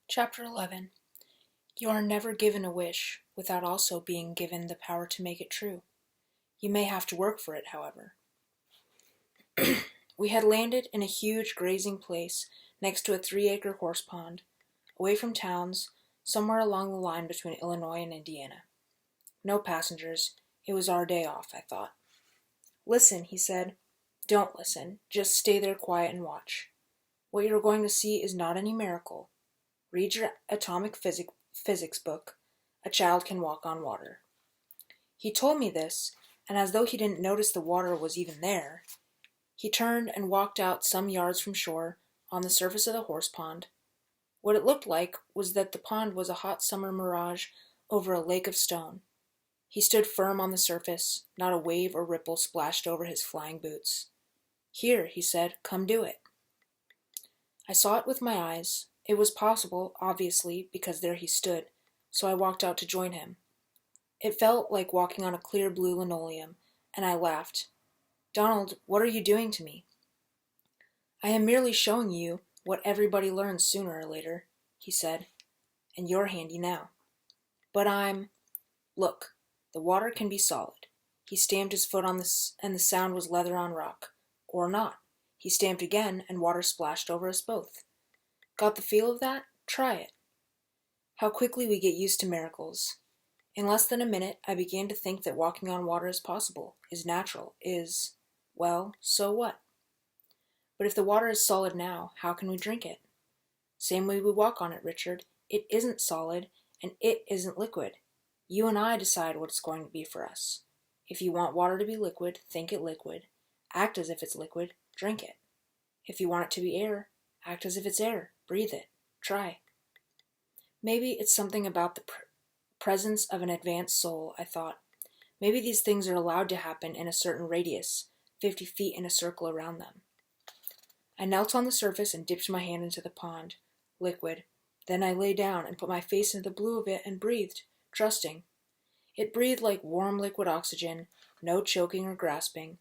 Chapter 11. You are never given a wish without also being given the power to make it true. You may have to work for it, however. We had landed in a huge grazing place next to a 3-acre horse pond, away from towns, somewhere along the line between Illinois and Indiana. No passengers. It was our day off, I thought. Listen, he said. Don't listen. Just stay there quiet and watch. What you're going to see is not any miracle. Read your atomic physics book. A child can walk on water. He told me this, and as though he didn't notice the water was even there, he turned and walked out some yards from shore on the surface of the horse pond. What it looked like was that the pond was a hot summer mirage over a lake of stone. He stood firm on the surface, not a wave or ripple splashed over his flying boots. Here, he said, come do it. I saw it with my eyes. It was possible, obviously, because there he stood, so I walked out to join him. It felt like walking on a clear blue linoleum, and I laughed. Donald, what are you doing to me? I am merely showing you what everybody learns sooner or later, he said, and you're handy now. But Look, the water can be solid. He stamped his foot on and the sound was leather on rock. Or not. He stamped again, and water splashed over us both. Got the feel of that? Try it. How quickly we get used to miracles. In less than a minute, I began to think that walking on water is possible, is natural, well, so what? But if the water is solid now, how can we drink it? Same way we walk on it, Richard. It isn't solid, and it isn't liquid. You and I decide what it's going to be for us. If you want water to be liquid, think it liquid. Act as if it's liquid, drink it. If you want it to be air, act as if it's air, breathe it, try. Maybe it's something about the presence of an advanced soul, I thought. Maybe these things are allowed to happen in a certain radius, 50 feet in a circle around them. I knelt on the surface and dipped my hand into the pond, liquid. Then I lay down and put my face into the blue of it and breathed, trusting. It breathed like warm liquid oxygen, no choking or grasping.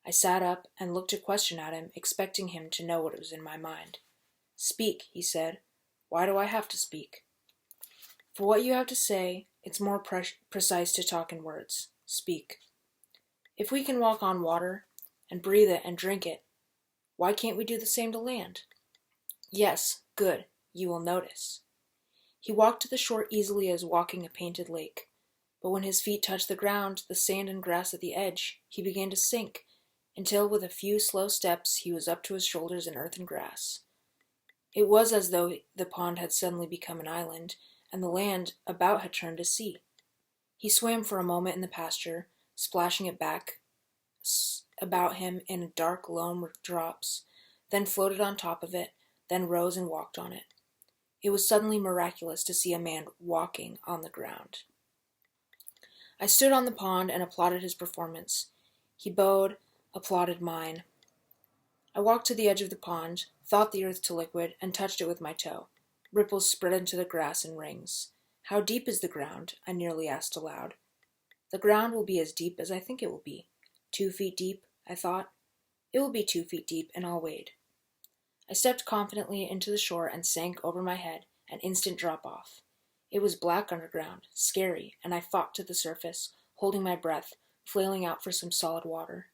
I sat up and looked a question at him, expecting him to know what was in my mind. Speak, he said. Why do I have to speak? For what you have to say, it's more precise to talk in words. Speak. If we can walk on water, and breathe it and drink it, why can't we do the same to land? Yes, good, you will notice. He walked to the shore easily as walking a painted lake, but when his feet touched the ground, the sand and grass at the edge, he began to sink, until with a few slow steps he was up to his shoulders in earth and grass. It was as though the pond had suddenly become an island, and the land about had turned to sea. He swam for a moment in the pasture, splashing it back about him in dark loam drops, then floated on top of it, then rose and walked on it. It was suddenly miraculous to see a man walking on the ground. I stood on the pond and applauded his performance. He bowed, applauded mine. I walked to the edge of the pond, thought the earth to liquid, and touched it with my toe. Ripples spread into the grass in rings. How deep is the ground? I nearly asked aloud. The ground will be as deep as I think it will be. 2 feet deep, I thought. It will be 2 feet deep, and I'll wade. I stepped confidently into the shore and sank over my head, an instant drop-off. It was black underground, scary, and I fought to the surface, holding my breath, flailing out for some solid water,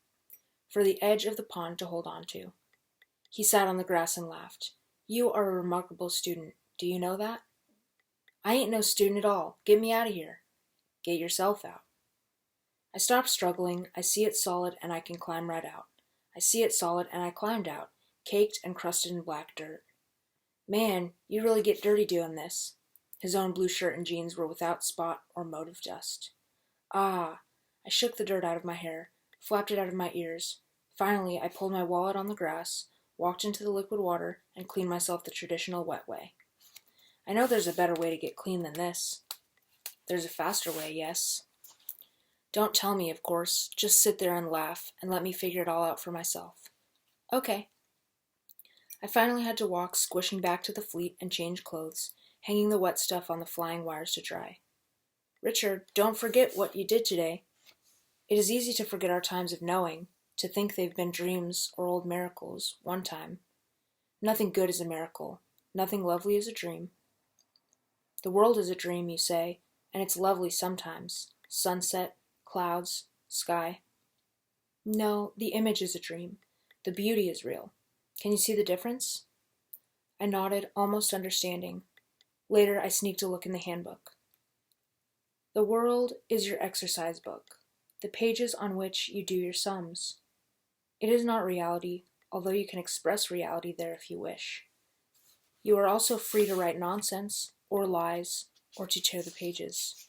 for the edge of the pond to hold on to. He sat on the grass and laughed. You are a remarkable student. Do you know that? I ain't no student at all. Get me out of here. Get yourself out. I stopped struggling. I see it solid and I can climb right out. I see it solid and I climbed out, caked and crusted in black dirt. Man, you really get dirty doing this. His own blue shirt and jeans were without spot or mote of dust. Ah! I shook the dirt out of my hair, flapped it out of my ears. Finally, I pulled my wallet on the grass, walked into the liquid water, and cleaned myself the traditional wet way. I know there's a better way to get clean than this. There's a faster way, yes. Don't tell me, of course. Just sit there and laugh, and let me figure it all out for myself. Okay. I finally had to walk, squishing back to the fleet and change clothes, hanging the wet stuff on the flying wires to dry. Richard, don't forget what you did today. It is easy to forget our times of knowing, to think they've been dreams or old miracles, one time. Nothing good is a miracle. Nothing lovely is a dream. The world is a dream, you say, and it's lovely sometimes. Sunset, clouds, sky. No, the image is a dream. The beauty is real. Can you see the difference? I nodded, almost understanding. Later, I sneaked a look in the handbook. The world is your exercise book, the pages on which you do your sums. It is not reality, although you can express reality there if you wish. You are also free to write nonsense, or lies, or to tear the pages.